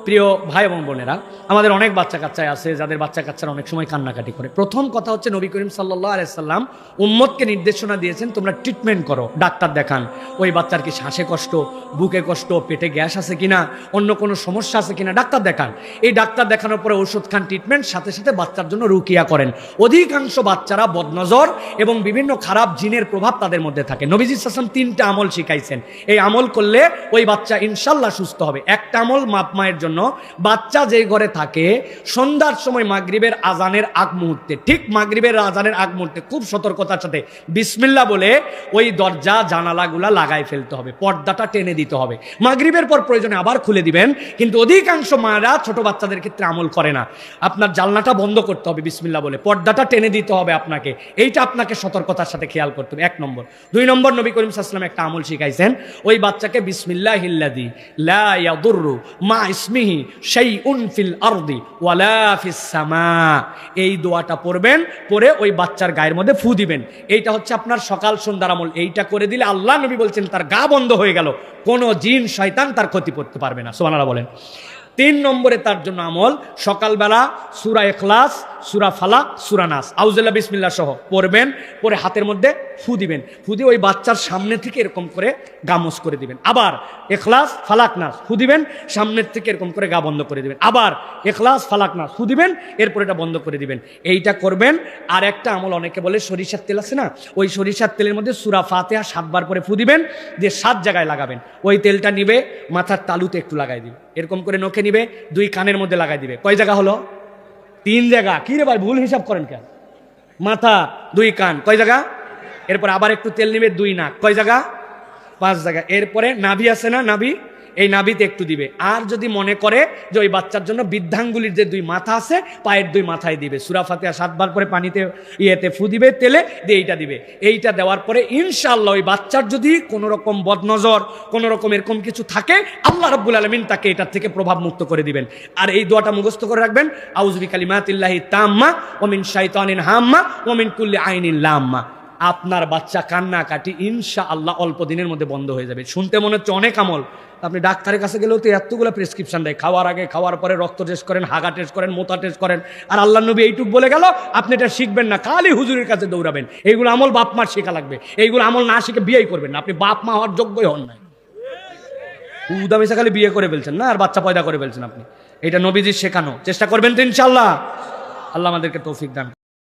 প্রিয় ভাই এবং বোনেরা, আমাদের অনেক বাচ্চা কাচ্চায় আছে যাদের বাচ্চা কাচ্চারা অনেক সময় কান্নাকাটি করে। প্রথম কথা হচ্ছে, নবী করিম সাল্লাল্লাহু আলাইহি সাল্লাম উম্মতকে নির্দেশনা দিয়েছেন তোমরা ট্রিটমেন্ট করো, ডাক্তার দেখান। ওই বাচ্চার কি শ্বাসে কষ্ট, বুকে কষ্ট, পেটে গ্যাস আছে কিনা, অন্য কোনো সমস্যা আছে কিনা ডাক্তার দেখান। এই ডাক্তার দেখানোর পরে ওষুধ খান, ট্রিটমেন্ট, সাথে সাথে বাচ্চার জন্য রুকিয়া করেন। অধিকাংশ বাচ্চারা বদনজর এবং বিভিন্ন খারাপ জিনের প্রভাব তাদের মধ্যে থাকে। নবীজি সাল্লাল্লাহু আলাইহি ওয়াসাল্লাম 3টা আমল শিখাইছেন, এই আমল করলে ওই বাচ্চা ইনশাল্লাহ সুস্থ হবে। একটা আমল বাপ মায়ের জন্য, বাচ্চা যে ঘরে থাকে সন্ধ্যার সময় মাগরিবের আজানের আগ মুহূর্তে, ঠিক মাগরিবের আজানের আগ মুহূর্তে খুব সতর্কতার সাথে বিসমিল্লাহ বলে ওই দরজা জানালাগুলা লাগাই ফেলতে হবে, পর্দাটা টেনে দিতে হবে। মাগরিবের পর প্রয়োজনে আবার খুলে দিবেন, কিন্তু অধিকাংশ মায়েরা ছোট বাচ্চাদের ক্ষেত্রে আমল করে না। আপনার জানলাটা বন্ধ করতে হবে বিসমিল্লাহ বলে, পর্দাটা টেনে দিতে হবে আপনাকে। এইটা আপনাকে সতর্কতার সাথে খেয়াল করতে হবে, 1 নম্বর। 2 নম্বর, নবী করিম সাল্লাল্লাহু আলাইহি ওয়াসাল্লাম একটা আমল শিখাইছেন, ওই বাচ্চাকে বিসমিল্লাহিল্লাযী লা ইয়াদুররু মা ইসমিহি শাইউন ফিল আরদি ওয়ালা ফিস সামা, এই দোয়াটা পড়বেন, পড়ে ওই বাচ্চার গায়ের মধ্যে ফু দিবেন। এইটা হচ্ছে আপনার সকাল সন্ধ্যার আমল। এইটা করে দিলে আল্লাহ নবী বলছেন তার গা বন্ধ হয়ে গেল, কোনো জিন শয়তান তার ক্ষতি করতে পারবে না। সুবহানাল্লাহ বলেন। 3 নম্বরে তার জন্য আমল, সকালবেলা সূরা ইখলাস, সূরা ফালাক, সূরা নাস, আউযুবিল্লাহি বিসমিল্লাহ সহ পড়বেন, পরে হাতের মধ্যে ফু দিবেন, ফু দিয়ে ওই বাচ্চার সামনে থেকে এরকম করে গা মোছ করে দিবেন। আবার ইখলাস, ফালাক, নাস ফু দিবেন, সামনের থেকে এরকম করে গা বন্ধ করে দিবেন। আবার ইখলাস, ফালাক, নাস ফু দিবেন, এরপর এটা বন্ধ করে দিবেন। এইটা করবেন। আর একটা আমল, অনেকে বলে সরিষার তেল আছে না, ওই সরিষার তেলের মধ্যে সূরা ফাতিহা 7 বার করে ফু দিবেন, দিয়ে 7 জায়গায় লাগাবেন। ওই তেলটা নিবে মাথার তালুতে একটু লাগাই দিবে, এরকম করে নখে নিবে, 2 কানের মধ্যে লাগাই দিবে। কয় জায়গা হলো? 3 জায়গা। কি রে ভাই, ভুল হিসাব করেন কেন? মাথা, 2 কান, কয় জায়গা? এরপর আবার একটু তেল নিবে, 2 নাক, কয় জায়গা? 5 জায়গা। এরপরে নাভি আছে না, নাভি, এই নাভিতে একটু দিবে। আর যদি মনে করে যে ওই বাচ্চার জন্য বৃদ্ধাঙ্গুলির যে 2 মাথা আছে, পায়ের 2 মাথায় দিবে। সূরা ফাতিহা 7 বার করে পানিতে ফু দিবে, তেলে দিয়ে এইটা দিবে। এইটা দেওয়ার পরে ইনশাআল্লাহ ওই বাচ্চার যদি কোনো রকম বদনজর, কোনো রকম এরকম কিছু থাকে, আল্লাহ রাব্বুল আলামিন তাকে এটার থেকে প্রভাব মুক্ত করে দিবেন। আর এই দোয়াটা মুখস্থ করে রাখবেন, আউযু বিকালিমাতিল্লাহি তাম্মা ওয়া মিন শাইতানিন হাম্মা ওয়া মিন কুল্লি আইনিন লাম্মা। আপনার বাচ্চা কান্নাকাটি ইনশাআল্লাহ অল্প দিনের মধ্যে বন্ধ হয়ে যাবে। শুনতে মনে হচ্ছে অনেক আমল, আপনি ডাক্তারের কাছে গেলেও তো এতগুলো প্রেসক্রিপশন দেয়, খাওয়ার আগে, খাওয়ার পরে রক্ত টেস্ট করেন, হাগা টেস্ট করেন, মোতা টেস্ট করেন। আর আল্লাহ নবী এইটুক বলে গেল, আপনি এটা শিখবেন না, খালি হুজুরের কাছে দৌড়াবেন। এইগুলো আমল বাপ মার শেখা লাগবে, এইগুলো আমল না শিখে বিয়েই করবেন না, আপনি বাপ মা হওয়ার যোগ্যই হন নাই। উদামেশা খালি বিয়ে করে ফেলছেন না, আর বাচ্চা পয়দা করে ফেলছেন আপনি। এটা নবীজির শেখানো, চেষ্টা করবেন তো ইনশাআল্লাহ। আল্লাহ আমাদেরকে তৌফিক দান।